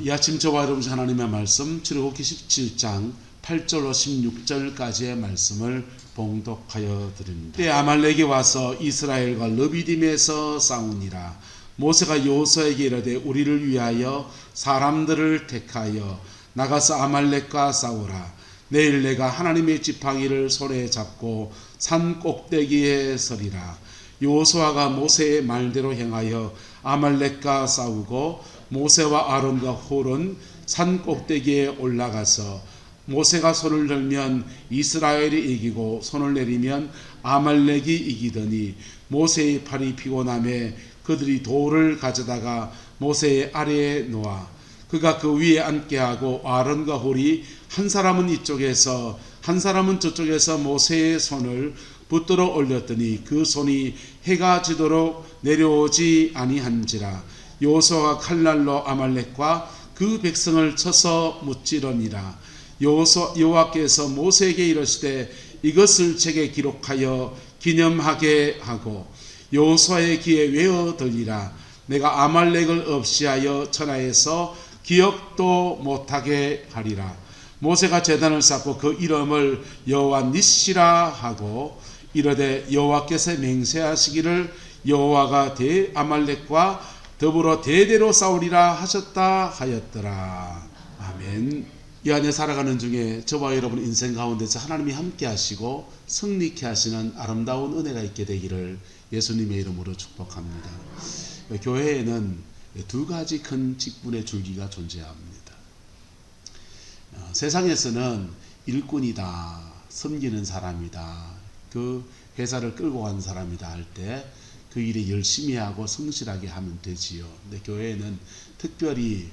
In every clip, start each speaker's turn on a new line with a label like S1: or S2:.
S1: 이 아침 저와 여러분 하나님의 말씀 출애굽기 17장 8절로 16절까지의 말씀을 봉독하여 드립니다. 그때 아말렉이 와서 이스라엘과 르비딤에서 싸우니라. 모세가 여호수아에게 이르되 우리를 위하여 사람들을 택하여 나가서 아말렉과 싸우라. 내일 내가 하나님의 지팡이를 손에 잡고 산 꼭대기에 서리라. 여호수아가 모세의 말대로 행하여 아말렉과 싸우고 모세와 아론과 홀은 산 꼭대기에 올라가서 모세가 손을 들면 이스라엘이 이기고 손을 내리면 아말렉이 이기더니 모세의 팔이 피곤함에 그들이 돌을 가져다가 모세의 아래에 놓아 그가 그 위에 앉게 하고 아론과 홀이 한 사람은 이쪽에서 한 사람은 저쪽에서 모세의 손을 붙들어 올렸더니 그 손이 해가 지도록 내려오지 아니한지라. 여호수아가 칼날로 아말렉과 그 백성을 쳐서 무찌르니라. 여호와께서 모세에게 이르시되 이것을 책에 기록하여 기념하게 하고 여호수아의 귀에 외어 들리라. 내가 아말렉을 없이하여 천하에서 기억도 못하게 하리라. 모세가 제단을 쌓고 그 이름을 여호와 니시라 하고 이르되 여호와께서 맹세하시기를 여호와가 아말렉과 더불어 대대로 싸우리라 하셨다 하였더라. 아멘. 이 안에 살아가는 중에 저와 여러분 인생 가운데서 하나님이 함께 하시고 승리케 하시는 아름다운 은혜가 있게 되기를 예수님의 이름으로 축복합니다. 교회에는 두 가지 큰 직분의 줄기가 존재합니다. 세상에서는 일꾼이다, 섬기는 사람이다, 그 회사를 끌고 가는 사람이다 할 때 그 일에 열심히 하고 성실하게 하면 되지요. 근데 교회에는 특별히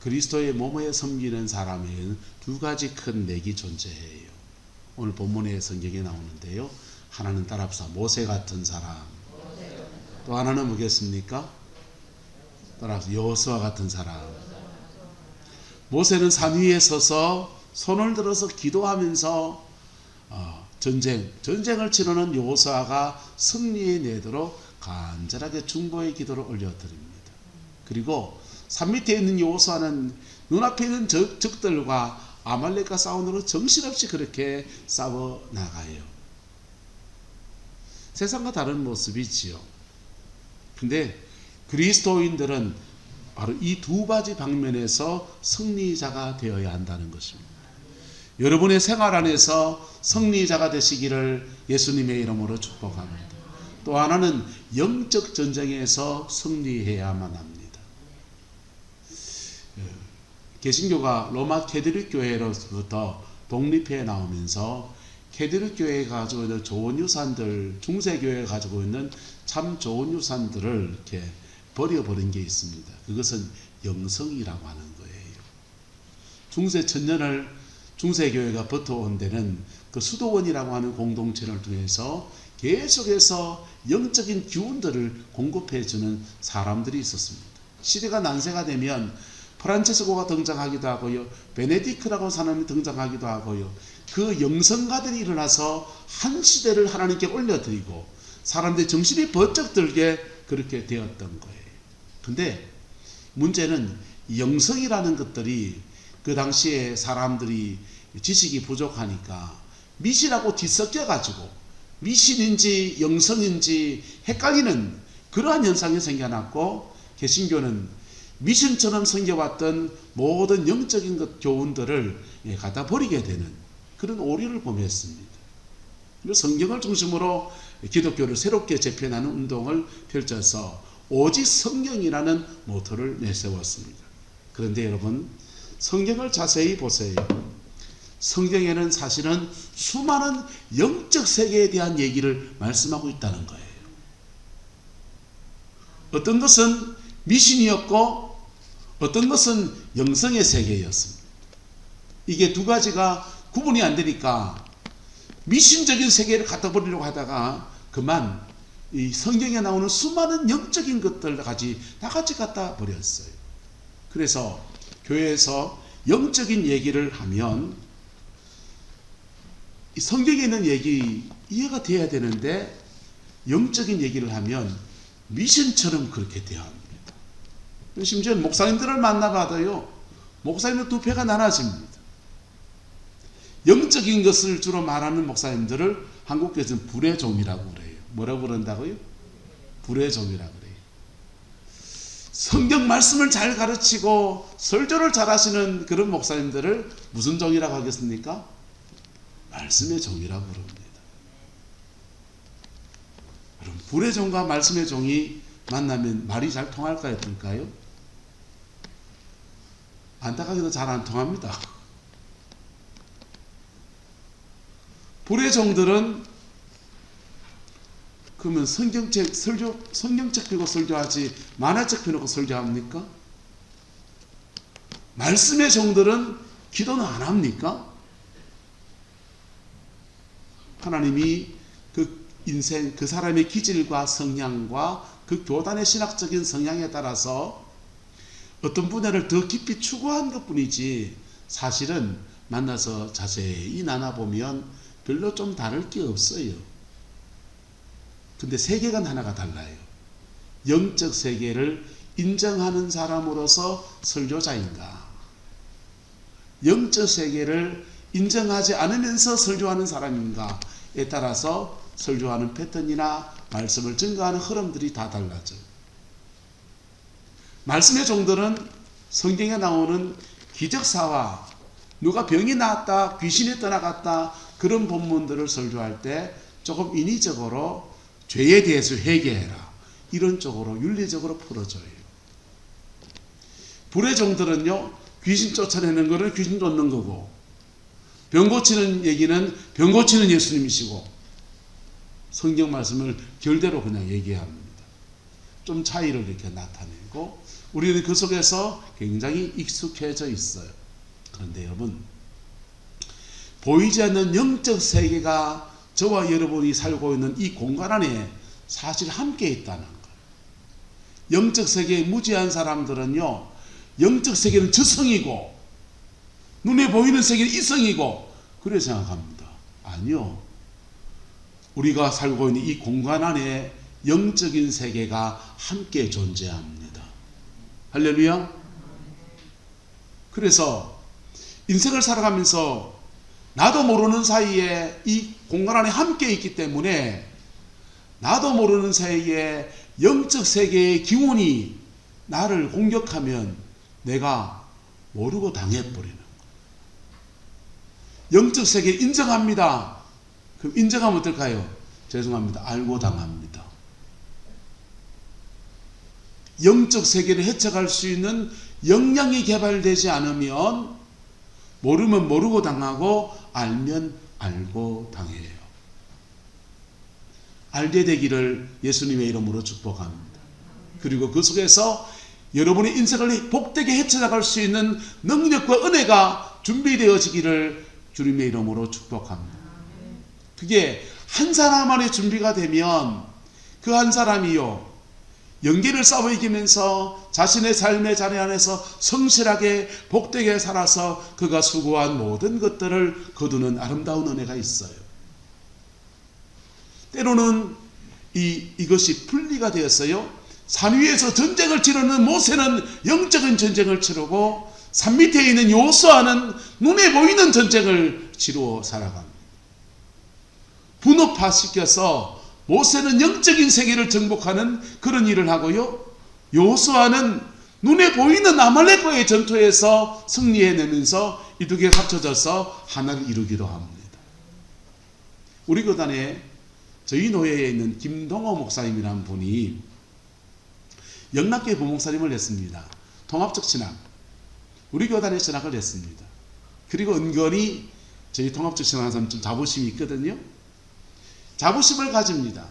S1: 그리스도의 몸에 섬기는 사람에는 두 가지 큰 맥이 존재해요. 오늘 본문의 성경에 나오는데요. 하나는 따라합시다. 모세 같은 사람. 또 하나는 뭐겠습니까? 따라합시다. 여호수아 같은 사람. 모세는 산 위에 서서 손을 들어서 기도하면서 전쟁을 치르는 여호수아가 승리에 내도록 간절하게 중보의 기도를 올려드립니다. 그리고 산 밑에 있는 여호수아는 눈앞에 있는 적들과 아말렉과 싸우느라 정신없이 그렇게 싸워 나가요. 세상과 다른 모습이지요. 근데 그리스도인들은 바로 이 두 가지 방면에서 승리자가 되어야 한다는 것입니다. 여러분의 생활 안에서 승리자가 되시기를 예수님의 이름으로 축복합니다. 또 하나는 영적 전쟁에서 승리해야만 합니다. 개신교가 로마 캐톨릭 교회로부터 독립해 나오면서 캐톨릭 교회가 가지고 있는 좋은 유산들, 중세교회가 가지고 있는 참 좋은 유산들을 이렇게 버려버린 게 있습니다. 그것은 영성이라고 하는 거예요. 중세 천년을 중세교회가 버텨온 데는 그 수도원이라고 하는 공동체를 통해서 계속해서 영적인 기운들을 공급해주는 사람들이 있었습니다. 시대가 난세가 되면 프란체스코가 등장하기도 하고요. 베네딕트라고 하는 사람이 등장하기도 하고요. 그 영성가들이 일어나서 한 시대를 하나님께 올려드리고 사람들의 정신이 번쩍 들게 그렇게 되었던 거예요. 근데 문제는 영성이라는 것들이 그 당시에 사람들이 지식이 부족하니까 미신하고 뒤섞여가지고 미신인지 영성인지 헷갈리는 그러한 현상이 생겨났고 개신교는 미신처럼 생겨왔던 모든 영적인 교훈들을 갖다 버리게 되는 그런 오류를 범했습니다. 그리고 성경을 중심으로 기독교를 새롭게 재편하는 운동을 펼쳐서 오직 성경이라는 모토를 내세웠습니다. 그런데 여러분 성경을 자세히 보세요. 성경에는 사실은 수많은 영적 세계에 대한 얘기를 말씀하고 있다는 거예요. 어떤 것은 미신이었고 어떤 것은 영성의 세계였습니다. 이게 두 가지가 구분이 안 되니까 미신적인 세계를 갖다 버리려고 하다가 그만 이 성경에 나오는 수많은 영적인 것들까지 다 같이 갖다 버렸어요. 그래서 교회에서 영적인 얘기를 하면 이 성경에 있는 얘기 이해가 돼야 되는데 영적인 얘기를 하면 미신처럼 그렇게 대합니다. 심지어 목사님들을 만나봐도요 목사님은 두 패가 나눠집니다. 영적인 것을 주로 말하는 목사님들을 한국에서는 불의 종이라고 그래요. 뭐라고 그런다고요? 불의 종이라고 그래요. 성경 말씀을 잘 가르치고 설교를 잘 하시는 그런 목사님들을 무슨 종이라고 하겠습니까? 말씀의 종이라고 그럽니다. 여러분, 불의 종과 말씀의 종이 만나면 말이 잘 통할까요? 어떨까요? 안타깝게도 잘 안 통합니다. 불의 종들은 그러면 성경책 펴고 설교하지 만화책 펴놓고 설교합니까? 말씀의 종들은 기도는 안 합니까? 하나님이 그 인생, 그 사람의 기질과 성향과 그 교단의 신학적인 성향에 따라서 어떤 분야를 더 깊이 추구한 것 뿐이지 사실은 만나서 자세히 나눠보면 별로 좀 다를 게 없어요. 근데 세계관 하나가 달라요. 영적 세계를 인정하는 사람으로서 설교자인가? 영적 세계를 인정하지 않으면서 설교하는 사람인가에 따라서 설교하는 패턴이나 말씀을 증거하는 흐름들이 다 달라져요. 말씀의 종들은 성경에 나오는 기적사와 누가 병이 나았다, 귀신이 떠나갔다 그런 본문들을 설교할 때 조금 인위적으로 죄에 대해서 회개해라 이런 쪽으로 윤리적으로 풀어줘요. 불의 종들은요, 귀신 쫓아내는 거는 귀신 쫓는 거고 병 고치는 얘기는 병 고치는 예수님이시고 성경 말씀을 결대로 그냥 얘기합니다. 좀 차이를 이렇게 나타내고 우리는 그 속에서 굉장히 익숙해져 있어요. 그런데 여러분, 보이지 않는 영적 세계가 저와 여러분이 살고 있는 이 공간 안에 사실 함께 있다는 거예요. 영적 세계에 무지한 사람들은요, 영적 세계는 저성이고 눈에 보이는 세계는 이성이고 그래 생각합니다. 아니요. 우리가 살고 있는 이 공간 안에 영적인 세계가 함께 존재합니다. 할렐루야. 그래서 인생을 살아가면서 나도 모르는 사이에 이 공간 안에 함께 있기 때문에 나도 모르는 사이에 영적 세계의 기운이 나를 공격하면 내가 모르고 당해버리는 거예요. 영적 세계를 인정합니다. 그럼 인정하면 어떨까요? 죄송합니다. 알고 당합니다. 영적 세계를 헤쳐갈 수 있는 역량이 개발되지 않으면 모르면 모르고 당하고 알면 알고 당해요. 알게 되기를 예수님의 이름으로 축복합니다. 그리고 그 속에서 여러분의 인생을 복되게 헤쳐나갈 수 있는 능력과 은혜가 준비되어지기를 주님의 이름으로 축복합니다. 그게 한 사람 안에 준비가 되면 그 한 사람이요, 영계를 싸워 이기면서 자신의 삶의 자리 안에서 성실하게 복되게 살아서 그가 수고한 모든 것들을 거두는 아름다운 은혜가 있어요. 때로는 이것이 분리가 되었어요. 산 위에서 전쟁을 치르는 모세는 영적인 전쟁을 치르고 산 밑에 있는 여호수아는 눈에 보이는 전쟁을 치루어 살아갑니다. 분업화시켜서 모세는 영적인 세계를 정복하는 그런 일을 하고요, 여호수아는 눈에 보이는 아말렉과의 전투에서 승리해내면서 이 두 개가 합쳐져서 하나를 이루기도 합니다. 우리 교단에 저희 노예에 있는 김동호 목사님이라는 분이 영락교회 부목사님을 했습니다. 통합적 신학, 우리 교단에 신학을 했습니다. 그리고 은근히 저희 통합적 신학하는 사람 좀 자부심이 있거든요. 자부심을 가집니다.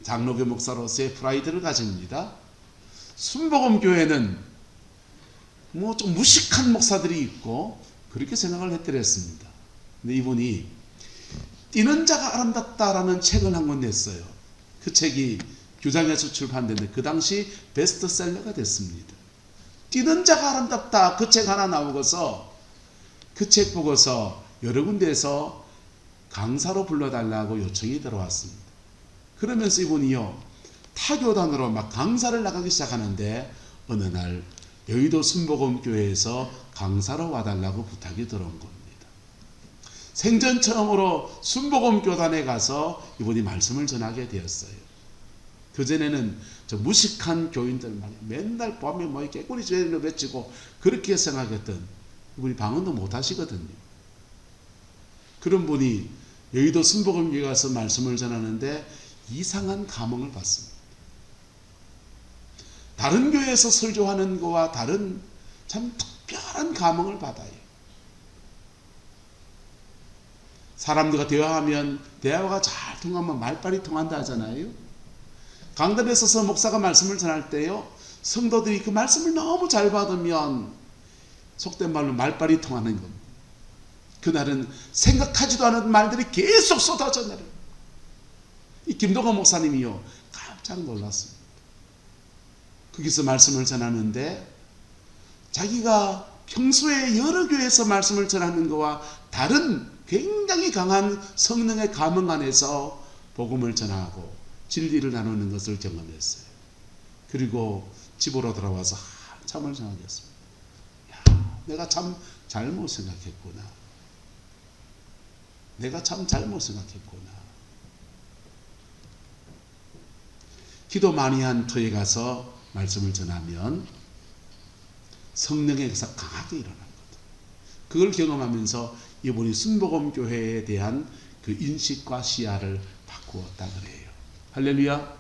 S1: 장로교 목사로서의 프라이드를 가집니다. 순복음교회는 뭐 좀 무식한 목사들이 있고 그렇게 생각을 했더랬습니다. 근데 이분이 뛰는 자가 아름답다라는 책을 한 권 냈어요. 그 책이 규장에서 출판됐는데 그 당시 베스트셀러가 됐습니다. 뛰는 자가 아름답다, 그 책 하나 나오고서 그 책 보고서 여러 군데에서 강사로 불러달라고 요청이 들어왔습니다. 그러면서 이분이요, 타교단으로 막 강사를 나가기 시작하는데 어느 날 여의도 순복음교회에서 강사로 와달라고 부탁이 들어온 겁니다. 생전 처음으로 순복음교단에 가서 이분이 말씀을 전하게 되었어요. 그전에는 저 무식한 교인들 말이야. 맨날 밤에 뭐 깨꼬리 죄를 외치고 그렇게 생각했던 이분이 방언도 못 하시거든요. 그런 분이 여의도 순복음교회 가서 말씀을 전하는데 이상한 감흥을 받습니다. 다른 교회에서 설교하는 것과 다른 참 특별한 감흥을 받아요. 사람들과 대화하면 대화가 잘 통하면 말빨이 통한다 하잖아요. 강단에 서서 목사가 말씀을 전할 때요, 성도들이 그 말씀을 너무 잘 받으면 속된 말로 말빨이 통하는 겁니다. 그날은 생각하지도 않은 말들이 계속 쏟아져 내려요. 이 김동건 목사님이요, 깜짝 놀랐습니다. 거기서 말씀을 전하는데 자기가 평소에 여러 교회에서 말씀을 전하는 것과 다른 굉장히 강한 성령의 감흥 안에서 복음을 전하고 진리를 나누는 것을 경험했어요. 그리고 집으로 돌아와서 한참을 생각했습니다. 내가 참 잘못 생각했구나. 내가 참 잘못 생각했구나. 기도 많이 한 터에 가서 말씀을 전하면 성령의 역사 강하게 일어나거든. 그걸 경험하면서 이분이 순복음교회에 대한 그 인식과 시야를 바꾸었다 그래요. 할렐루야.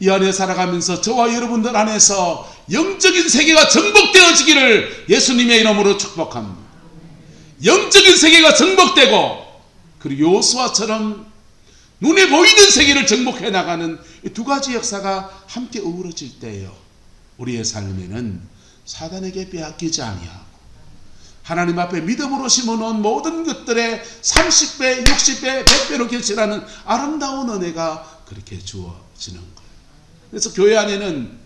S1: 이 안에 살아가면서 저와 여러분들 안에서 영적인 세계가 정복되어지기를 예수님의 이름으로 축복합니다. 영적인 세계가 정복되고 그리고 요수아처럼 눈에 보이는 세계를 정복해 나가는 이 두 가지 역사가 함께 어우러질 때예요. 우리의 삶에는 사단에게 빼앗기지 아니하고 하나님 앞에 믿음으로 심어놓은 모든 것들의 30배, 60배, 100배로 결실하는 아름다운 은혜가 그렇게 주어지는 거예요. 그래서 교회 안에는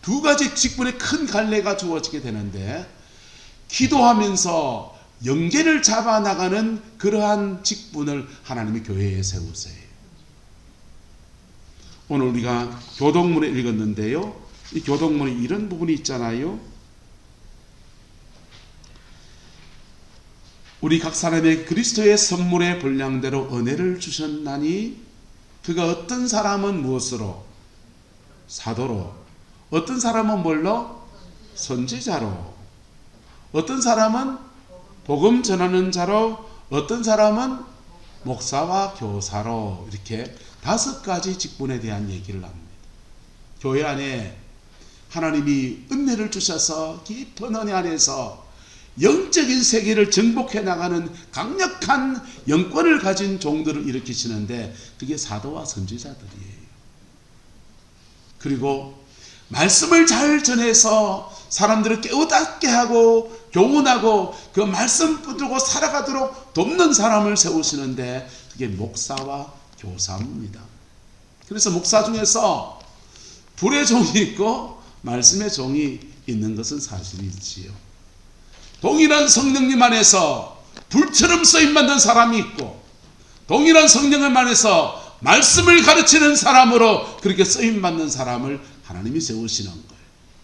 S1: 두 가지 직분의 큰 갈래가 주어지게 되는데 기도하면서 영계를 잡아나가는 그러한 직분을 하나님이 교회에 세우세요. 오늘 우리가 교동문을 읽었는데요. 이 교동문에 이런 부분이 있잖아요. 우리 각 사람에게 그리스도의 선물의 분량대로 은혜를 주셨나니 그가 어떤 사람은 무엇으로? 사도로, 어떤 사람은 뭘로? 선지자로, 어떤 사람은 복음 전하는 자로, 어떤 사람은 목사와 교사로, 이렇게 5가지 직분에 대한 얘기를 합니다. 교회 안에 하나님이 은혜를 주셔서 깊은 은혜 안에서 영적인 세계를 정복해 나가는 강력한 영권을 가진 종들을 일으키시는데 그게 사도와 선지자들이에요. 그리고 말씀을 잘 전해서 사람들을 깨우닫게 하고 교훈하고 그 말씀 붙들고 살아가도록 돕는 사람을 세우시는데 그게 목사와 교사입니다. 그래서 목사 중에서 불의 종이 있고 말씀의 종이 있는 것은 사실이지요. 동일한 성령님 안에서 불처럼 쓰임받는 사람이 있고 동일한 성령님 안에서 말씀을 가르치는 사람으로 그렇게 쓰임받는 사람을 하나님이 세우시는 거예요.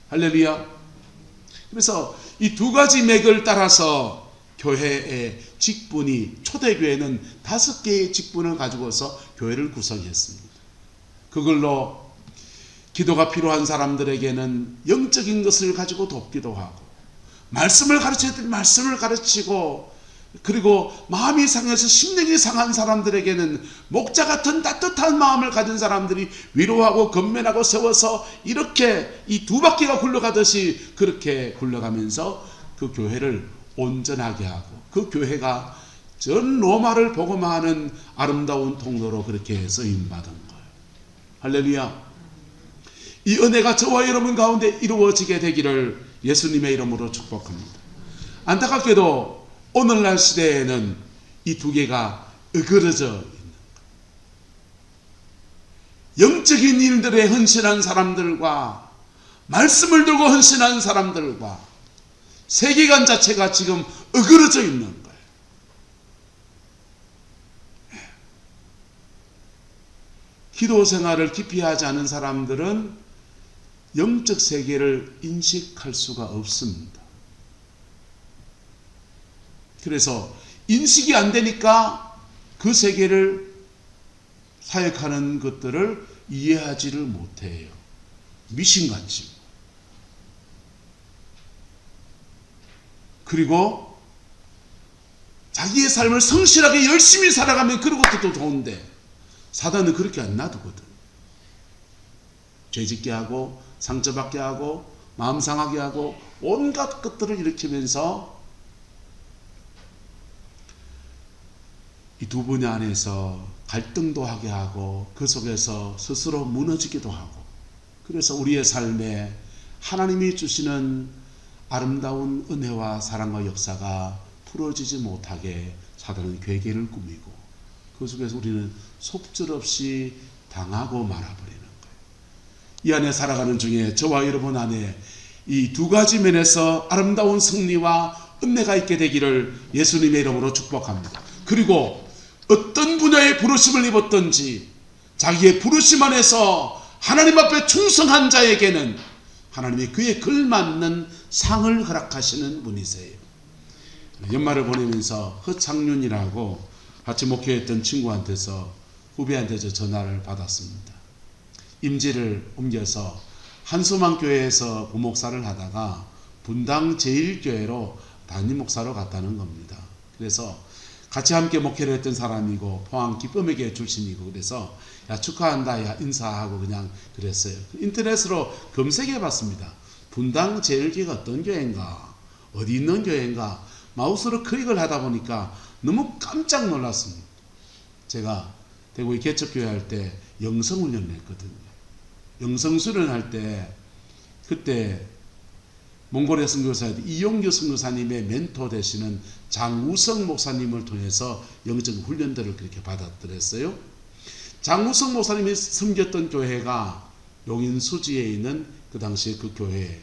S1: 할렐루야. 그래서 이 두 가지 맥을 따라서 교회의 직분이, 초대교회는 5개의 직분을 가지고서 교회를 구성했습니다. 그걸로 기도가 필요한 사람들에게는 영적인 것을 가지고 돕기도 하고, 말씀을 가르쳐야 될 말씀을 가르치고, 그리고 마음이 상해서 심령이 상한 사람들에게는 목자 같은 따뜻한 마음을 가진 사람들이 위로하고 건면하고 세워서 이렇게 이 두 바퀴가 굴러가듯이 그렇게 굴러가면서 그 교회를 온전하게 하고 그 교회가 전 로마를 복음화하는 아름다운 통로로 그렇게 쓰임받은 거예요. 할렐루야. 이 은혜가 저와 여러분 가운데 이루어지게 되기를 예수님의 이름으로 축복합니다. 안타깝게도 오늘날 시대에는 이 두 개가 으그러져 있는 거예요. 영적인 일들에 헌신한 사람들과 말씀을 들고 헌신한 사람들과 세계관 자체가 지금 으그러져 있는 거예요. 기도 생활을 깊이 하지 않은 사람들은 영적 세계를 인식할 수가 없습니다. 그래서 인식이 안 되니까 그 세계를 사역하는 것들을 이해하지를 못해요. 미신같이. 그리고 자기의 삶을 성실하게 열심히 살아가면 그런 것도 좋은데 사단은 그렇게 안 놔두거든. 죄짓게 하고 상처받게 하고 마음 상하게 하고 온갖 것들을 일으키면서 이 두 분야 안에서 갈등도 하게 하고 그 속에서 스스로 무너지기도 하고, 그래서 우리의 삶에 하나님이 주시는 아름다운 은혜와 사랑과 역사가 풀어지지 못하게 사단은 괴계를 꾸미고 그 속에서 우리는 속절없이 당하고 말아버리는 거예요. 이 안에 살아가는 중에 저와 여러분 안에 이 두 가지 면에서 아름다운 승리와 은혜가 있게 되기를 예수님의 이름으로 축복합니다. 그리고 어떤 분야의 부르심을 입었든지 자기의 부르심 안에서 하나님 앞에 충성한 자에게는 하나님이 그에 걸맞는 상을 허락하시는 분이세요. 연말을 보내면서 허창윤이라고 같이 목회했던 친구한테서 후배한테서 전화를 받았습니다. 임지를 옮겨서 한소망교회에서 부목사를 하다가 분당 제1교회로 담임 목사로 갔다는 겁니다. 그래서 같이 함께 목회를 했던 사람이고 포항 기쁨의 출신이고, 그래서 야 축하한다, 야 인사하고 그냥 그랬어요. 인터넷으로 검색해 봤습니다. 분당 제1교회가 어떤 교회인가, 어디 있는 교회인가, 마우스로 클릭을 하다 보니까 너무 깜짝 놀랐습니다. 제가 대구의 개척교회 할 때 영성훈련을 했거든요. 영성수련 할 때 그때 몽골의 선교사 이용규 선교사님의 멘토 되시는 장우성 목사님을 통해서 영적 훈련들을 그렇게 받았더랬어요. 장우성 목사님이 섬겼던 교회가 용인 수지에 있는 그 당시에 그 교회입니다.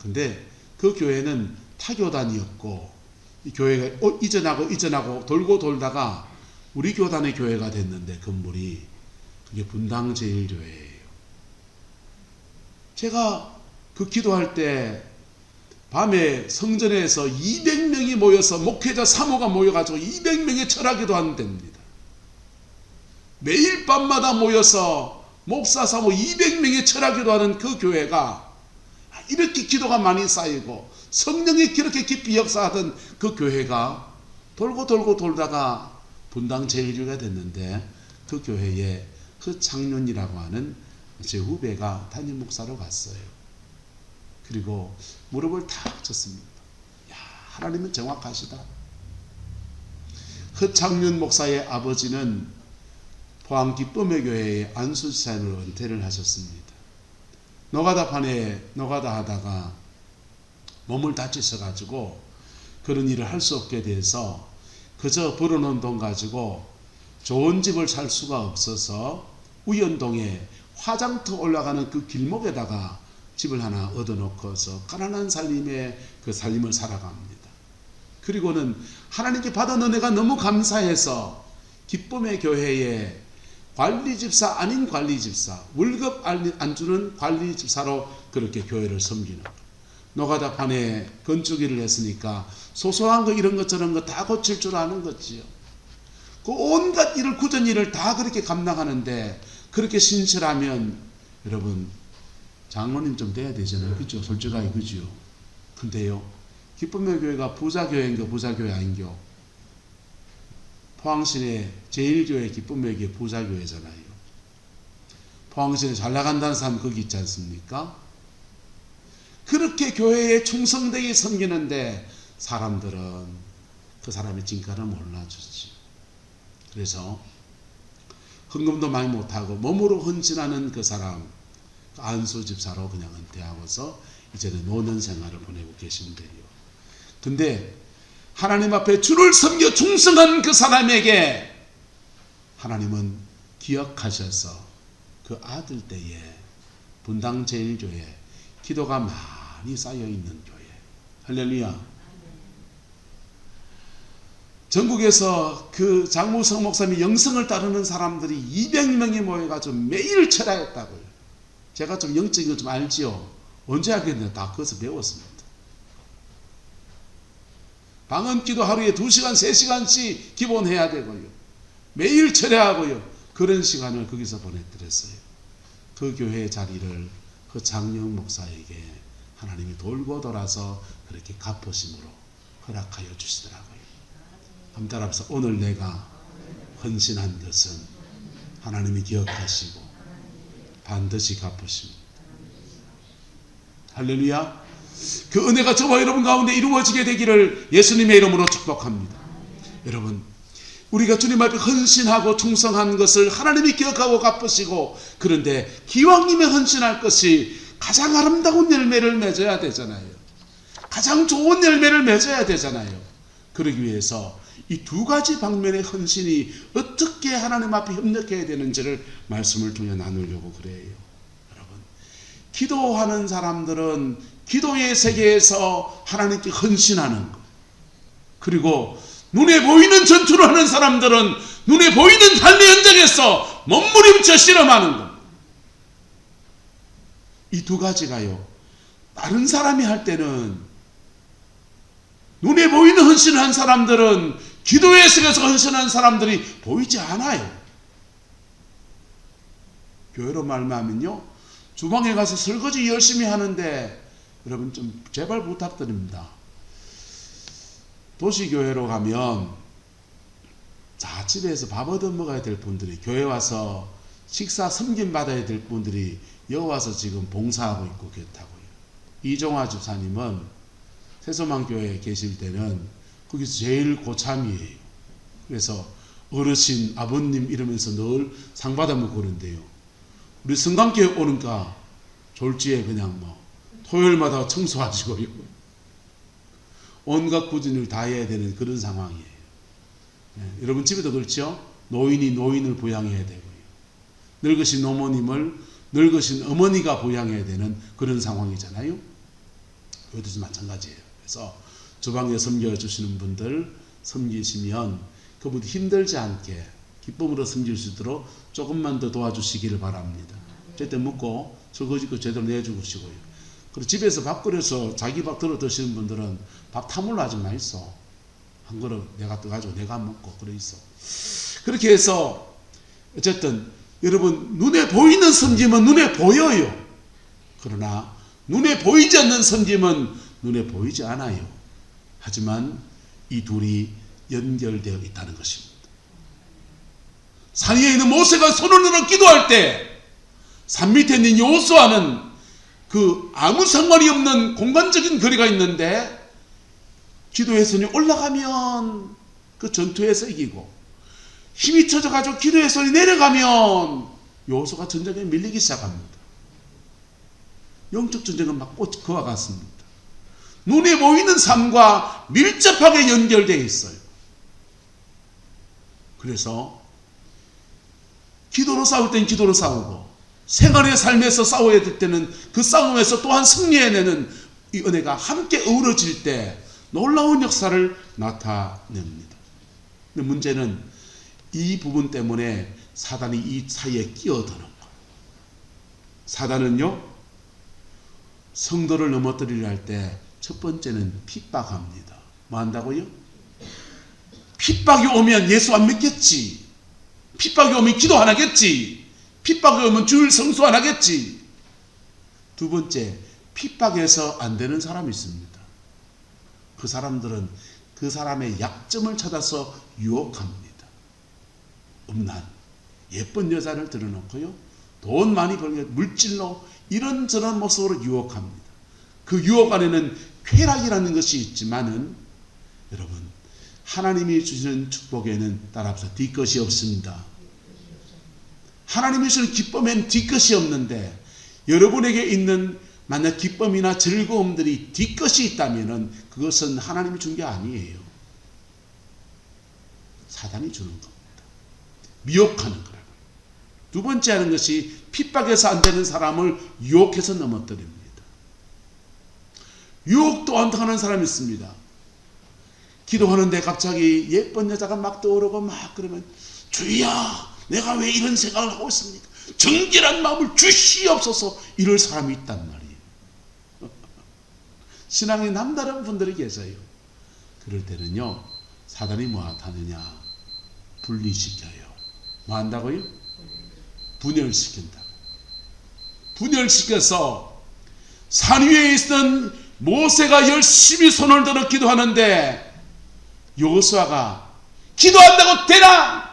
S1: 근데 그 교회는 타교단이었고 이 교회가 이전하고 돌고 돌다가 우리 교단의 교회가 됐는데 건물이 그게 분당 제1교회예요. 제가 그 기도할 때 밤에 성전에서 200명이 모여서 목회자 사모가 모여가지고 200명의 철학기도 하는 데입니다. 매일 밤마다 모여서 목사 사모 200명의 철학기도 하는 그 교회가 이렇게 기도가 많이 쌓이고 성령이 그렇게 깊이 역사하던 그 교회가 돌고 돌다가 분당 제1교회가 됐는데 그 교회에 허창윤이라고 하는 제 후배가 담임 목사로 갔어요. 그리고 무릎을 탁 쳤습니다. 야, 하나님은 정확하시다. 허창윤 목사의 아버지는 포항 기쁨의 교회의 안수지사님으로 은퇴를 하셨습니다. 노가다 하다가 몸을 다치셔가지고 그런 일을 할 수 없게 돼서 그저 벌어놓은 돈 가지고 좋은 집을 살 수가 없어서 우연동에 화장터 올라가는 그 길목에다가 집을 하나 얻어놓고서 가난한 삶의 그 삶을 살아갑니다. 그리고는 하나님께 받은 은혜가 너무 감사해서 기쁨의 교회에 관리집사 아닌 관리집사, 월급 안 주는 관리집사로 그렇게 교회를 섬기는 거예요. 노가다판에 건축 일을 했으니까 소소한 거 이런 것 저런 거 다 고칠 줄 아는 거지요. 그 온갖 일을 굳은 일을 다 그렇게 감당하는데 그렇게 신실하면 여러분 장로님 좀 돼야 되잖아요. 그죠? 솔직하게 그죠? 근데요, 기쁨의 교회가 부자교회인가 부자교회 아닌겨? 포항시내 제1교회 기쁨의 교회 부자교회잖아요. 포항시내 잘 나간다는 사람 거기 있지 않습니까? 그렇게 교회에 충성되게 섬기는데 사람들은 그 사람의 진가를 몰라주지. 그래서 헌금도 많이 못하고 몸으로 헌신하는 그 사람 안수 집사로 그냥 은퇴하고서 이제는 노년 생활을 보내고 계신데요. 근데 하나님 앞에 주를 섬겨 충성한 그 사람에게 하나님은 기억하셔서 그 아들 때에 분당 제1교회 기도가 많이 쌓여있는 교회, 할렐루야. 전국에서 그 장무성 목사님이 영성을 따르는 사람들이 200명이 모여가지고 매일 철야했다고요. 제가 좀 영적인 거 좀 알지요. 언제 알겠는데 다 거기서 배웠습니다. 방언기도 하루에 2시간, 3시간씩 기본 해야 되고요. 매일 철회하고요. 그런 시간을 거기서 보내드렸어요. 그 교회의 자리를 그 장영 목사에게 하나님이 돌고 돌아서 그렇게 갚으심으로 허락하여 주시더라고요. 한번 따라합시다. 오늘 내가 헌신한 것은 하나님이 기억하시고 반드시 갚으십니다. 할렐루야. 그 은혜가 저와 여러분 가운데 이루어지게 되기를 예수님의 이름으로 축복합니다. 여러분, 우리가 주님 앞에 헌신하고 충성한 것을 하나님이 기억하고 갚으시고, 그런데 기왕님의 헌신할 것이 가장 아름다운 열매를 맺어야 되잖아요. 가장 좋은 열매를 맺어야 되잖아요. 그러기 위해서 이 2가지 방면의 헌신이 어떻게 하나님 앞에 협력해야 되는지를 말씀을 통해 나누려고 그래요. 여러분, 기도하는 사람들은 기도의 세계에서 하나님께 헌신하는 것, 그리고 눈에 보이는 전투를 하는 사람들은 눈에 보이는 삶의 현장에서 몸부림쳐 실험하는 것. 이 2가지가요, 다른 사람이 할 때는, 눈에 보이는 헌신을 한 사람들은 기도의 세계에서 헌신한 사람들이 보이지 않아요. 교회로 말하면요, 주방에 가서 설거지 열심히 하는데, 여러분 좀 제발 부탁드립니다. 도시교회로 가면 집에서 밥 얻어 먹어야 될 분들이, 교회 와서 식사 섬김 받아야 될 분들이 여기 와서 지금 봉사하고 있고 그렇다고요. 이종화 집사님은 세소망교회에 계실 때는 거기서 제일 고참이에요. 그래서 어르신, 아버님 이러면서 늘 상 받아 먹고 그런데요. 우리 성강교회 오니까 졸지에 그냥 토요일마다 청소하시고요. 온갖 구진을 다 해야 되는 그런 상황이에요. 여러분 집에도 그렇죠? 노인이 노인을 부양해야 되고요. 늙으신 노모님을 늙으신 어머니가 부양해야 되는 그런 상황이잖아요. 그것도 마찬가지예요. 그래서 주방에 섬겨주시는 분들 섬기시면 그분이 힘들지 않게 기쁨으로 섬길 수 있도록 조금만 더 도와주시기를 바랍니다. 제때 묻고 설거지도 제대로 내주시고요. 그리고 집에서 밥 끓여서 자기 밥 덜어 드시는 분들은 밥 타물로 하지 마있어. 한 그릇 내가 떠가지고 내가 먹고 그래 있어. 그렇게 해서 어쨌든 여러분, 눈에 보이는 섬김은 눈에 보여요. 그러나 눈에 보이지 않는 섬김은 눈에 보이지 않아요. 하지만 이 둘이 연결되어 있다는 것입니다. 산 위에 있는 모세가 손을 들어 기도할 때 산 밑에 있는 여호수아는 그 아무 상관이 없는 공간적인 거리가 있는데, 기도의 손이 올라가면 그 전투에서 이기고, 힘이 쳐져가지고 기도의 손이 내려가면 여호수아가 전쟁에 밀리기 시작합니다. 영적 전쟁은 막 그와 같습니다. 눈에 보이는 삶과 밀접하게 연결되어 있어요. 그래서 기도로 싸울 땐 기도로 싸우고, 생활의 삶에서 싸워야 될 때는 그 싸움에서 또한 승리해내는 이 은혜가 함께 어우러질 때 놀라운 역사를 나타냅니다. 근데 문제는 이 부분 때문에 사단이 이 사이에 끼어드는 거예요. 사단은요, 성도를 넘어뜨리려 할 때 첫 번째는 핍박합니다. 뭐 한다고요? 핍박이 오면 예수 안 믿겠지. 핍박이 오면 기도 안 하겠지. 핍박이 오면 주일 성수 안 하겠지. 2번째, 핍박해서 안 되는 사람이 있습니다. 그 사람들은 그 사람의 약점을 찾아서 유혹합니다. 음란, 예쁜 여자를 들여놓고요, 돈 많이 벌면 물질로 이런저런 모습으로 유혹합니다. 그 유혹 안에는 쾌락이라는 것이 있지만은, 여러분, 하나님이 주시는 축복에는 따라합시다, 뒤끝이 없습니다. 하나님이 주시는 기쁨엔 뒤끝이 없는데, 여러분에게 있는 만약 기쁨이나 즐거움들이 뒤끝이 있다면은 그것은 하나님이 준 게 아니에요. 사단이 주는 겁니다. 미혹하는 거라고요. 2번째 하는 것이 핍박해서 안 되는 사람을 유혹해서 넘어뜨립니다. 유혹도 안 당하는 사람이 있습니다. 기도하는데 갑자기 예쁜 여자가 막 떠오르고 막 그러면, 주여, 내가 왜 이런 생각을 하고 있습니까? 정결한 마음을 주시옵소서 이럴 사람이 있단 말이에요. 신앙의 남다른 분들이 계세요. 그럴 때는요, 사단이 뭐 하느냐? 분리시켜요. 뭐 한다고요? 분열시킨다. 분열시켜서 산 위에 있던 모세가 열심히 손을 들어 기도하는데 여호수아가 기도한다고 되나?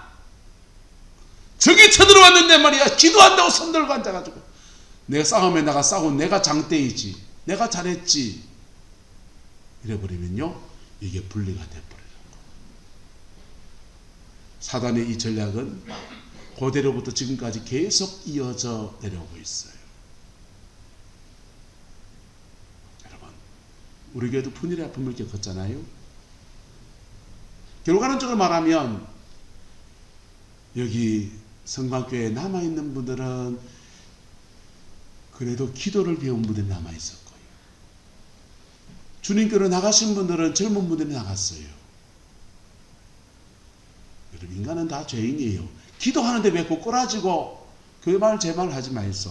S1: 저기 쳐들어왔는데 말이야. 기도한다고 손 들고 앉아가지고 내가 싸움에 나가 싸우고 내가 장대이지, 내가 잘했지 이래버리면요, 이게 분리가 돼버려요. 사단의 이 전략은 고대로부터 지금까지 계속 이어져 내려오고 있어요. 여러분, 우리 교회도 분열의 아픔을 겪었잖아요. 결과론적으로 말하면 여기 성광교회에 남아있는 분들은 그래도 기도를 배운 분들이 남아있었고요. 주님께로 나가신 분들은 젊은 분들이 나갔어요. 여러분, 인간은 다 죄인이에요. 기도하는데 왜 꼬꾸라지고 그 말 제 말 하지 마이소.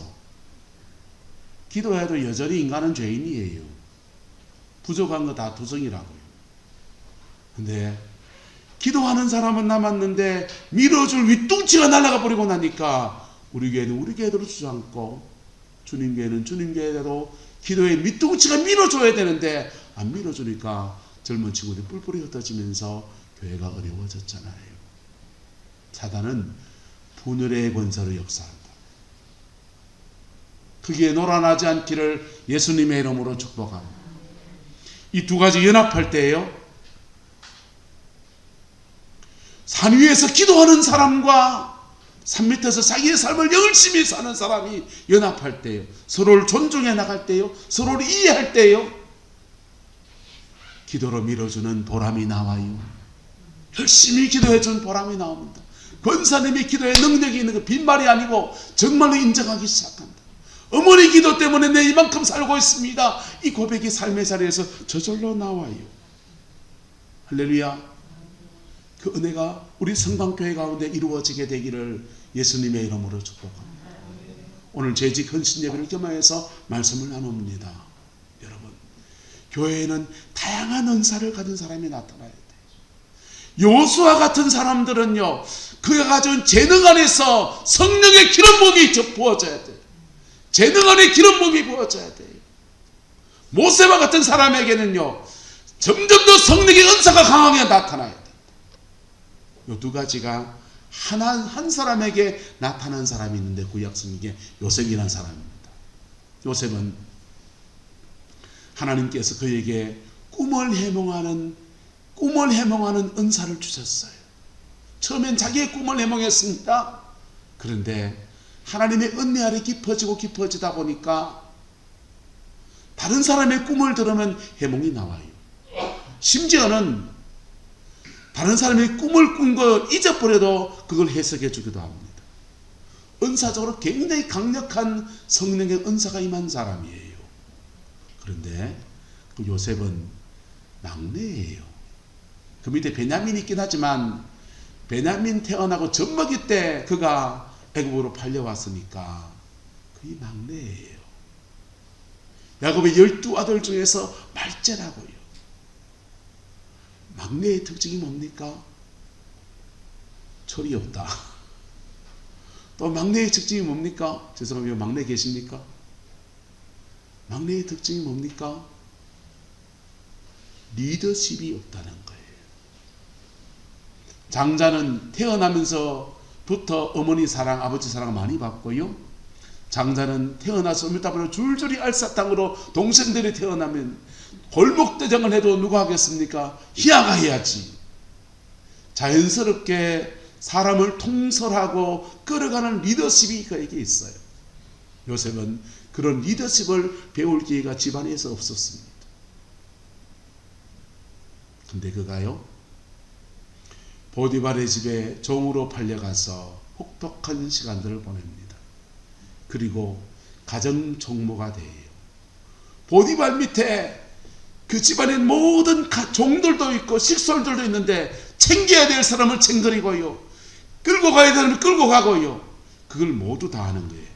S1: 기도해도 여전히 인간은 죄인이에요. 부족한 거 다 두성이라고요. 근데 기도하는 사람은 남았는데 밀어줄 윗둥치가 날아가 버리고 나니까 우리 교회는 우리 교회대로 주저앉고 주님 교회는 주님 교회대로 기도의 밑둥치가 밀어줘야 되는데 안 밀어주니까 젊은 친구들이 뿔뿔이 흩어지면서 교회가 어려워졌잖아요. 사단은 분열의 권세로 역사한다. 거기에 놀아나지 않기를 예수님의 이름으로 축복합니다. 이 두 가지 연합할 때예요. 산 위에서 기도하는 사람과 산 밑에서 자기의 삶을 열심히 사는 사람이 연합할 때요, 서로를 존중해 나갈 때요, 서로를 이해할 때요, 기도로 밀어주는 보람이 나와요. 열심히 기도해 준 보람이 나옵니다. 권사님이 기도에 능력이 있는 거 빈말이 아니고 정말로 인정하기 시작한다. 어머니 기도 때문에 내 이만큼 살고 있습니다. 이 고백이 삶의 자리에서 저절로 나와요. 할렐루야. 그 은혜가 우리 성방교회 가운데 이루어지게 되기를 예수님의 이름으로 축복합니다. 오늘 재직 헌신 예배를 겸하여서 말씀을 나눕니다. 여러분, 교회에는 다양한 은사를 가진 사람이 나타나야 돼요. 여호수아 같은 사람들은요, 그가 가진 재능 안에서 성령의 기름 부음이 부어져야 돼요. 재능 안에 기름 부음이 부어져야 돼요. 모세와 같은 사람에게는요, 점점 더 성령의 은사가 강하게 나타나야 돼요. 이 두 가지가 한 사람에게 나타난 사람이 있는데 구약 성경에 요셉이라는 사람입니다. 요셉은 하나님께서 그에게 꿈을 해몽하는 은사를 주셨어요. 처음엔 자기의 꿈을 해몽했습니다. 그런데 하나님의 은혜 아래 깊어지다 보니까 다른 사람의 꿈을 들으면 해몽이 나와요. 심지어는 다른 사람이 꿈을 꾼 거 잊어버려도 그걸 해석해 주기도 합니다. 은사적으로 굉장히 강력한 성령의 은사가 임한 사람이에요. 그런데 그 요셉은 막내예요. 그 밑에 베냐민이 있긴 하지만 베냐민 태어나고 젖먹이 때 그가 애굽으로 팔려왔으니까 그게 막내예요. 야곱의 12아들 중에서 말째라고요. 막내의 특징이 뭡니까? 철이 없다. 또 막내의 특징이 뭡니까? 죄송합니다. 막내 계십니까? 막내의 특징이 뭡니까? 리더십이 없다는 거예요. 장자는 태어나면서부터 어머니 사랑, 아버지 사랑 많이 받고요. 장자는 태어나서 어밀다보로 줄줄이 알사탕으로 동생들이 태어나면 골목대장을 해도 누가 하겠습니까? 희야가 해야지. 자연스럽게 사람을 통솔하고 끌어가는 리더십이 그에게 있어요. 요셉은 그런 리더십을 배울 기회가 집안에서 없었습니다. 근데 그가요, 보디발의 집에 종으로 팔려가서 혹독한 시간들을 보냅니다. 그리고 가정 종모가 돼요. 보디발 밑에 그 집안에 모든 종들도 있고 식솔들도 있는데 챙겨야 될 사람을 챙겨리고요, 끌고 가야 되는 끌고 가고요, 그걸 모두 다 하는 거예요.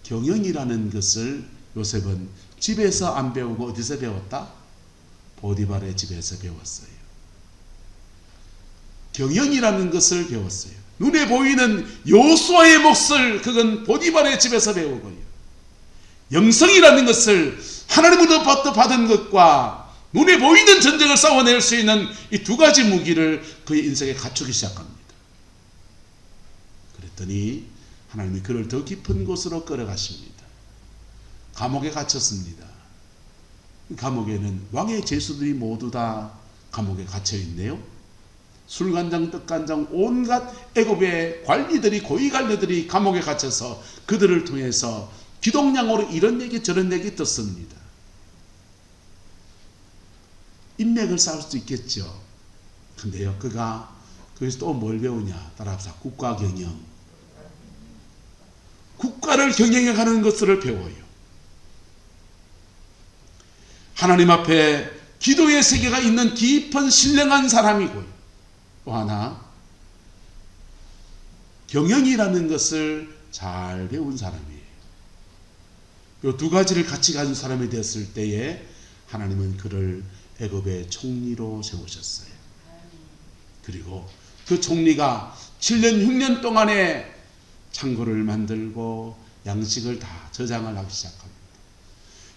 S1: 경영이라는 것을 요셉은 집에서 안 배우고 어디서 배웠다? 보디발의 집에서 배웠어요. 경영이라는 것을 배웠어요. 눈에 보이는 요수아의 몫을 그건 보디발의 집에서 배우고요. 영성이라는 것을 하나님으로부터 받은 것과 눈에 보이는 전쟁을 싸워낼 수 있는 이 두 가지 무기를 그의 인생에 갖추기 시작합니다. 그랬더니 하나님이 그를 더 깊은 곳으로 끌어가십니다. 감옥에 갇혔습니다. 감옥에는 왕의 제수들이 모두 다 감옥에 갇혀 있네요. 술간장, 떡간장, 온갖 애굽의 관리들이, 고위 관리들이 감옥에 갇혀서 그들을 통해서 기동량으로 이런 얘기 저런 얘기 듣습니다. 인맥을 쌓을 수도 있겠죠. 근데요, 그가 거기서 또 뭘 배우냐? 따라합시다. 국가 경영. 국가를 경영해 가는 것을 배워요. 하나님 앞에 기도의 세계가 있는 깊은 신령한 사람이고요. 또 하나, 경영이라는 것을 잘 배운 사람이에요. 이 두 가지를 같이 가진 사람이 되었을 때에 하나님은 그를 애굽의 총리로 세우셨어요. 그리고 그 총리가 7년 6년 동안에 창고를 만들고 양식을 다 저장을 하기 시작합니다.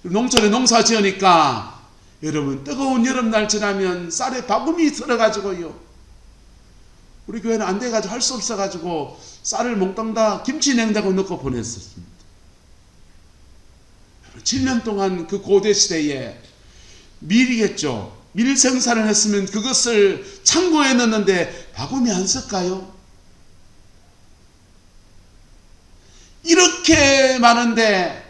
S1: 농촌에 농사 지으니까 여러분 뜨거운 여름날 지나면 쌀에 바구미 들어가지고요. 우리 교회는 안 돼가지고 할 수 없어가지고 쌀을 몽땅 다 김치 냉장고 넣고 보냈었습니다. 7년 동안 그 고대 시대에 밀이겠죠. 밀 생산을 했으면 그것을 창고에 넣는데 바구니 안 쓸까요? 이렇게 많은데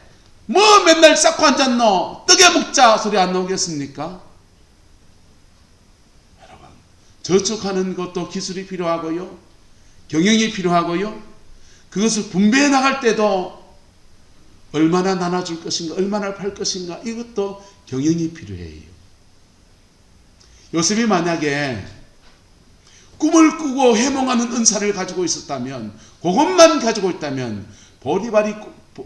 S1: 뭐 맨날 쌓고 앉았노? 떡에 먹자 소리 안 나오겠습니까? 여러분, 저축하는 것도 기술이 필요하고요. 경영이 필요하고요. 그것을 분배해 나갈 때도 얼마나 나눠줄 것인가, 얼마나 팔 것인가, 이것도 경영이 필요해요. 요셉이 만약에 꿈을 꾸고 해몽하는 은사를 가지고 있었다면, 그것만 가지고 있다면, 보디발이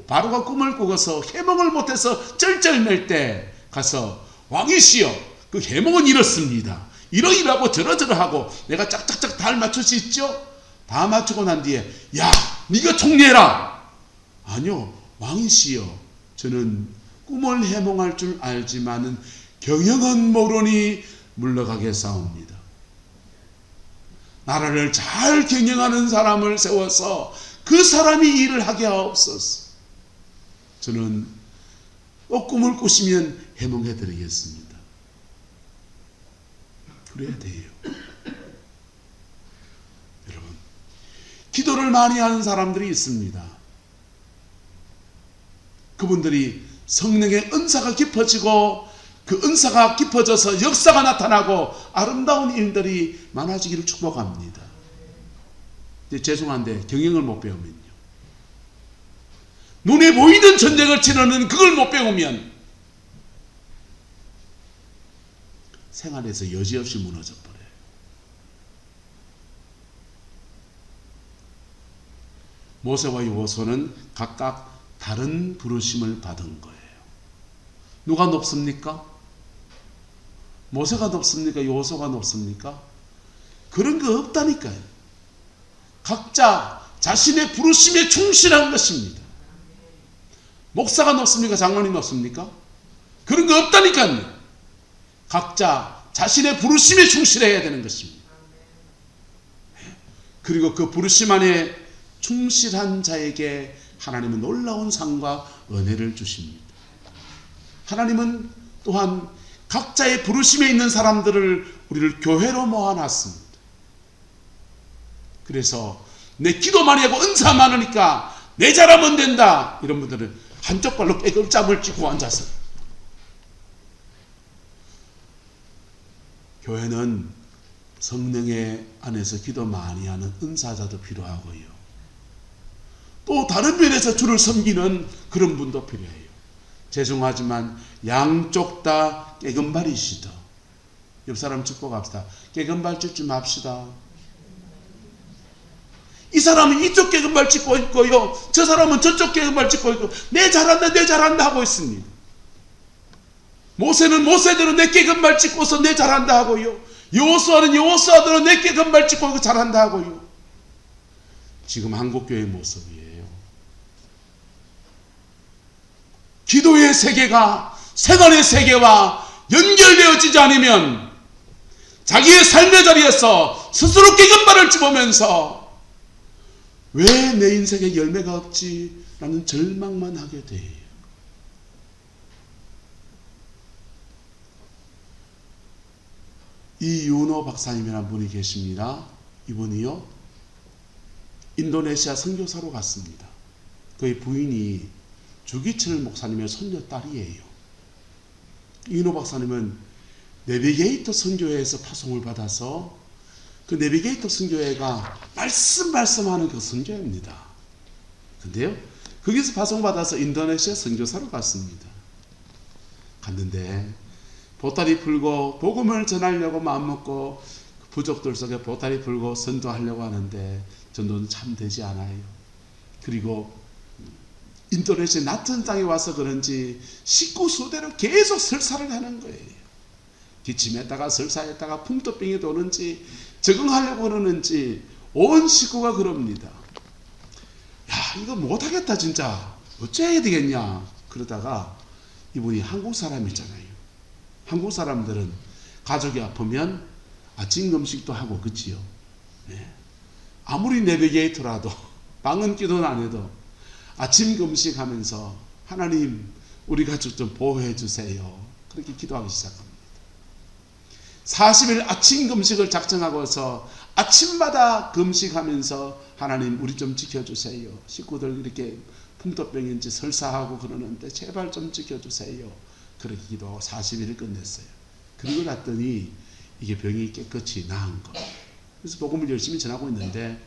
S1: 바로가 꿈을 꾸고서 해몽을 못해서 쩔쩔맬 때 가서 왕이시여, 그 해몽은 이렇습니다. 이러이러하고 저러저러하고 내가 짝짝짝 다 맞출 수 있죠? 다 맞추고 난 뒤에 야, 네가 총리해라. 아니요, 왕이시여, 저는 꿈을 해몽할 줄 알지만은 경영은 모르니 물러가겠사옵니다. 나라를 잘 경영하는 사람을 세워서 그 사람이 일을 하게 하옵소서. 저는 또 꿈을 꾸시면 해몽해 드리겠습니다. 그래야 돼요. 여러분, 기도를 많이 하는 사람들이 있습니다. 그분들이 성령의 은사가 깊어지고 그 은사가 깊어져서 역사가 나타나고 아름다운 일들이 많아지기를 축복합니다. 죄송한데 경영을 못 배우면요, 눈에 보이는 전쟁을 치르는 그걸 못 배우면 생활에서 여지없이 무너져 버려요. 모세와 여호수아는 각각 다른 부르심을 받은 거예요. 누가 높습니까? 모세가 높습니까? 여호수아가 높습니까? 그런 거 없다니까요. 각자 자신의 부르심에 충실한 것입니다. 목사가 높습니까? 장로님 높습니까? 그런 거 없다니까요. 각자 자신의 부르심에 충실해야 되는 것입니다. 그리고 그 부르심 안에 충실한 자에게 하나님은 놀라운 상과 은혜를 주십니다. 하나님은 또한 각자의 부르심에 있는 사람들을 우리를 교회로 모아놨습니다. 그래서 내 기도 많이 하고 은사 많으니까 내 잘하면 된다, 이런 분들은 한쪽 발로 깨글잠을 찌고 앉아서, 교회는 성령의 안에서 기도 많이 하는 은사자도 필요하고요, 또 다른 면에서 주를 섬기는 그런 분도 필요해요. 죄송하지만 양쪽 다 깨금발이시다. 옆 사람 축복합시다. 깨금발 찢지 맙시다. 이 사람은 이쪽 계급말 짓고 있고요, 저 사람은 저쪽 계급말 짓고 있고, 내 잘한다 내 잘한다 하고 있습니다. 모세는 모세대로 내 계급말 짓고서 내 잘한다 하고요, 여호수아는 여호수아대로 내 계급말 짓고 있고 잘한다 하고요. 지금 한국교회의 모습이에요. 기도의 세계가 생활의 세계와 연결되어지지 않으면 자기의 삶의 자리에서 스스로 계급말을 집으면서 왜 내 인생에 열매가 없지? 라는 절망만 하게 돼요. 이윤호 박사님이라는 분이 계십니다. 이분이요, 인도네시아 선교사로 갔습니다. 그의 부인이 주기철 목사님의 손녀딸이에요. 이윤호 박사님은 내비게이터 선교회에서 파송을 받아서 그 내비게이터 선교회가 말씀하는 그 선교회입니다. 근데요, 거기서 파송받아서 인도네시아 선교사로 갔습니다. 갔는데 보따리 풀고 복음을 전하려고 마음먹고 부족들 속에 보따리 풀고 선도하려고 하는데 전도는 참 되지 않아요. 그리고 인도네시아 낮은 땅에 와서 그런지 식구 수대로 계속 설사를 하는 거예요. 기침했다가 설사했다가 풍토병이 도는지 적응하려고 그러는지 온 식구가 그럽니다. 야, 이거 못하겠다 진짜. 어째야 되겠냐. 그러다가 이분이 한국 사람이잖아요. 한국 사람들은 가족이 아프면 아침 금식도 하고 그치요. 네. 아무리 내비게이터라도 방언 기도는 안 해도 아침 금식하면서 하나님 우리 가족 좀 보호해 주세요. 그렇게 기도하기 시작합니다. 40일 아침 금식을 작정하고서 아침마다 금식하면서 하나님 우리 좀 지켜주세요. 식구들 이렇게 풍토병인지 설사하고 그러는데 제발 좀 지켜주세요. 그렇게 기도하고 40일을 끝냈어요. 그리고 났더니 이게 병이 깨끗이 나은 거. 그래서 복음을 열심히 전하고 있는데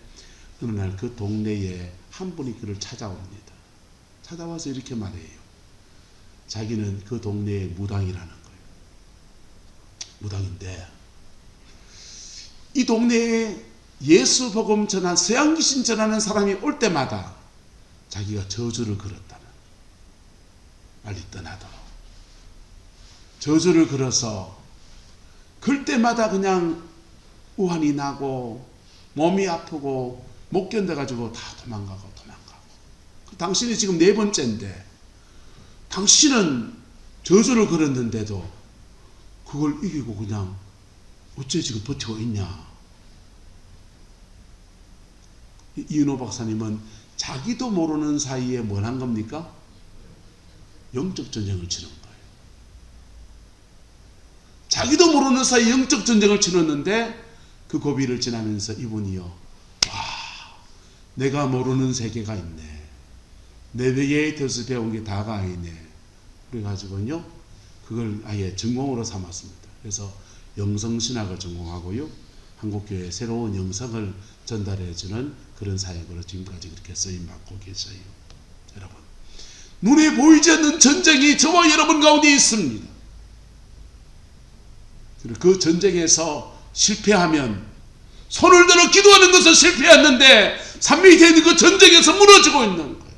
S1: 어느 날 그 동네에 한 분이 그를 찾아옵니다. 찾아와서 이렇게 말해요. 자기는 그 동네의 무당이라는 거예요. 무당인데 이 동네에 예수 복음 전한 서양 귀신 전하는 사람이 올 때마다 자기가 저주를 걸었다는, 빨리 떠나도록 저주를 걸어서 걸 때마다 그냥 우환이 나고 몸이 아프고 못 견뎌가지고 다 도망가고. 당신이 지금 4번째인데 당신은 저주를 걸었는데도 그걸 이기고 그냥 어째 지금 버티고 있냐. 이윤호 박사님은 자기도 모르는 사이에 뭘 한 겁니까? 영적 전쟁을 치는 거예요. 자기도 모르는 사이에 영적 전쟁을 치렀는데 그 고비를 지나면서 이분이요, 와, 내가 모르는 세계가 있네. 내비게이터에서 배운 게 다가 아니네. 그래가지고요, 그걸 아예 전공으로 삼았습니다. 그래서 영성신학을 전공하고요, 한국교회에 새로운 영성을 전달해주는 그런 사역으로 지금까지 그렇게 쓰임받고 계셔요. 여러분, 눈에 보이지 않는 전쟁이 저와 여러분 가운데 있습니다. 그 전쟁에서 실패하면, 손을 들어 기도하는 것은 실패했는데 산미 되는 그 전쟁에서 무너지고 있는 거예요.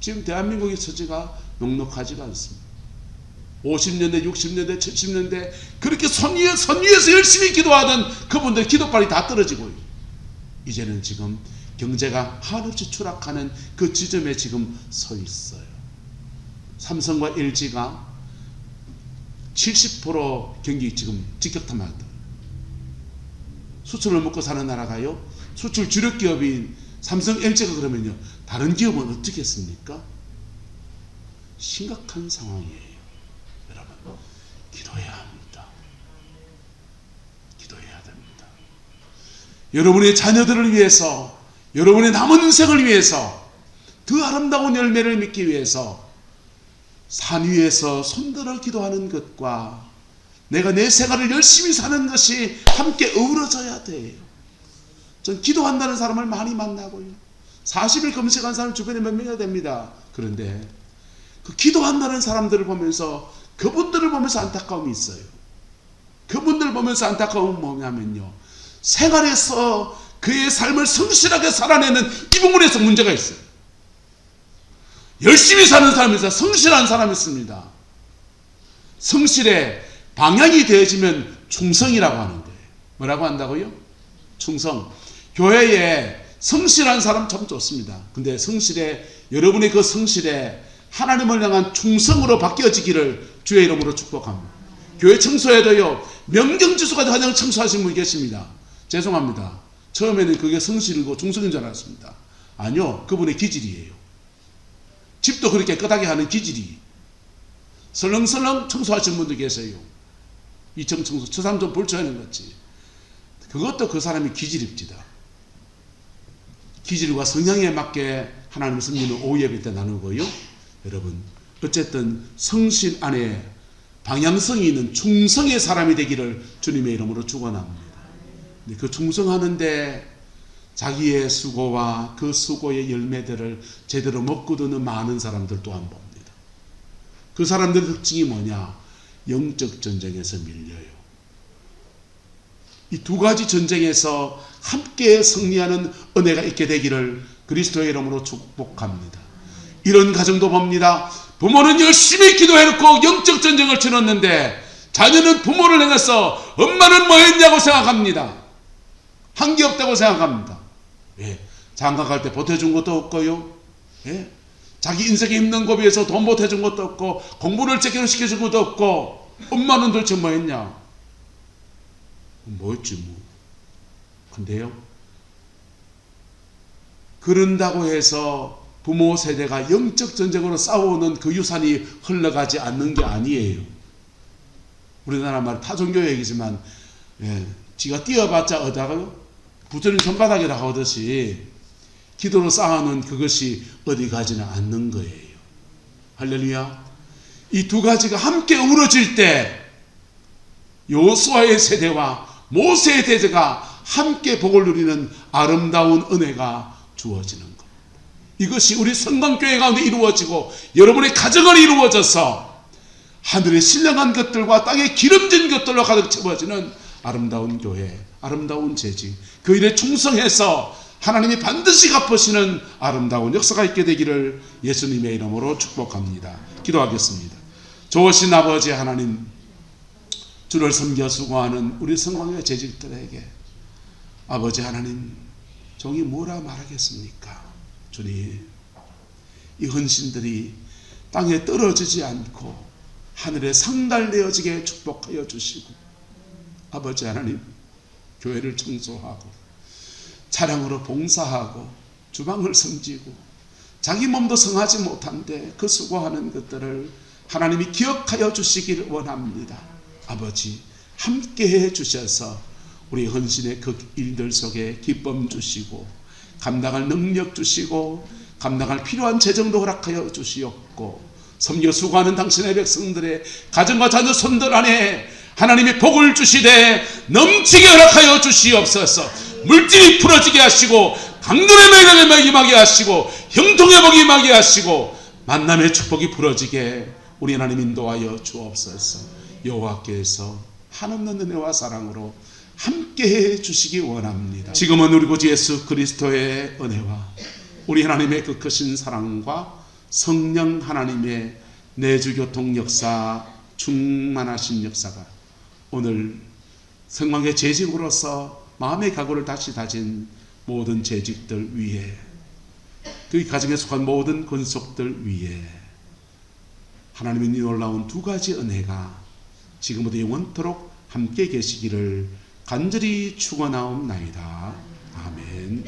S1: 지금 대한민국의 처지가 녹록하지가 않습니다. 50년대, 60년대, 70년대 그렇게 선 위에서 열심히 기도하던 그분들 기도빨이 다 떨어지고 이제는 지금 경제가 한없이 추락하는 그 지점에 지금 서 있어요. 삼성과 LG가 70% 경기 지금 직격탄하다. 수출을 먹고 사는 나라가요, 수출 주력 기업인 삼성, LG가 그러면요, 다른 기업은 어떻게 했습니까? 심각한 상황이에요. 여러분, 기도해야 합니다. 기도해야 됩니다. 여러분의 자녀들을 위해서, 여러분의 남은 인생을 위해서, 더 아름다운 열매를 맺기 위해서 산 위에서 손들어 기도하는 것과 내가 내 생활을 열심히 사는 것이 함께 어우러져야 돼요. 전 기도한다는 사람을 많이 만나고요, 40일 금식한 사람 주변에 몇 명이나 됩니다. 그런데 그 기도한다는 사람들을 보면서, 그분들을 보면서 안타까움이 있어요. 그분들 보면서 안타까움은 뭐냐면요, 생활에서 그의 삶을 성실하게 살아내는 이 부분에서 문제가 있어요. 열심히 사는 사람이 있어요. 성실한 사람이 있습니다. 성실의 방향이 되어지면 충성이라고 하는 거예요. 뭐라고 한다고요? 충성. 교회에 성실한 사람 참 좋습니다. 근데 여러분의 그 성실에 하나님을 향한 충성으로 바뀌어지기를 주의 이름으로 축복합니다. 교회 청소에도요, 명경지수까지 가장 청소하신 분이 계십니다. 죄송합니다. 처음에는 그게 성실이고 충성인 줄 알았습니다. 아니요, 그분의 기질이에요. 집도 그렇게 깨끗하게 하는 기질이. 설렁설렁 청소하신 분도 계세요. 2층 청소, 처삼 좀 불쳐하는 거지. 그것도 그 사람의 기질입니다. 기질과 성향에 맞게 하나님 섬기는 오후 예배 때 나누고요. 여러분, 어쨌든 성실 안에 방향성이 있는 충성의 사람이 되기를 주님의 이름으로 축원합니다. 그 충성하는데 자기의 수고와 그 수고의 열매들을 제대로 못 거두는 많은 사람들 또한 봅니다. 그 사람들의 특징이 뭐냐? 영적 전쟁에서 밀려요. 이 두 가지 전쟁에서 함께 승리하는 은혜가 있게 되기를 그리스도의 이름으로 축복합니다. 이런 가정도 봅니다. 부모는 열심히 기도해놓고 영적 전쟁을 치렀는데 자녀는 부모를 향해서 엄마는 뭐 했냐고 생각합니다. 한 게 없다고 생각합니다. 예, 장가 갈 때 보태준 것도 없고요. 예, 자기 인생에 힘든 거 위해서 돈 보태준 것도 없고 공부를 제대로 시켜준 것도 없고 엄마는 도대체 뭐 했냐? 뭐였지 뭐. 근데요, 그런다고 해서 부모 세대가 영적 전쟁으로 싸우는 그 유산이 흘러가지 않는 게 아니에요. 우리나라 말 타종교 얘기지만, 예, 지가 뛰어봤자 어디가요? 부처님 손바닥이라고 하듯이 기도로 쌓아놓은 그것이 어디 가지는 않는 거예요. 할렐루야. 이 두 가지가 함께 우러질 때 여호수아의 세대와 모세의 세대가 함께 복을 누리는 아름다운 은혜가 주어지는 것. 이것이 우리 성광교회 가운데 이루어지고 여러분의 가정을 이루어져서 하늘의 신령한 것들과 땅에 기름진 것들로 가득 채워지는 아름다운 교회, 아름다운 재직, 그 일에 충성해서 하나님이 반드시 갚으시는 아름다운 역사가 있게 되기를 예수님의 이름으로 축복합니다. 기도하겠습니다. 좋으신 아버지 하나님, 주를 섬겨 수고하는 우리 성광의 재직들에게 아버지 하나님, 종이 뭐라 말하겠습니까? 주님, 이 헌신들이 땅에 떨어지지 않고 하늘에 상달되어지게 축복하여 주시고, 아버지 하나님, 교회를 청소하고 차량으로 봉사하고 주방을 섬기고 자기 몸도 성하지 못한데 그 수고하는 것들을 하나님이 기억하여 주시기를 원합니다. 아버지, 함께해 주셔서 우리 헌신의 그 일들 속에 기쁨 주시고 감당할 능력 주시고 감당할 필요한 재정도 허락하여 주시옵고, 섬겨 수고하는 당신의 백성들의 가정과 자녀 손들 안에 하나님의 복을 주시되 넘치게 허락하여 주시옵소서. 물질이 풀어지게 하시고 강건의 매력에 임하게 하시고 형통의 복이 임하게 하시고 만남의 축복이 풀어지게 우리 하나님 인도하여 주옵소서. 여호와께서 한없는 은혜와 사랑으로 함께해 주시기 원합니다. 지금은 우리 구주 예수 그리스도의 은혜와 우리 하나님의 그 크신 사랑과 성령 하나님의 내주교통 역사, 충만하신 역사가 오늘 성광의 재직으로서 마음의 각오를 다시 다진 모든 재직들 위에, 그 가정에 속한 모든 권속들 위에 하나님의 놀라운 두 가지 은혜가 지금부터 영원토록 함께 계시기를 간절히 축원하옵나이다. 아멘.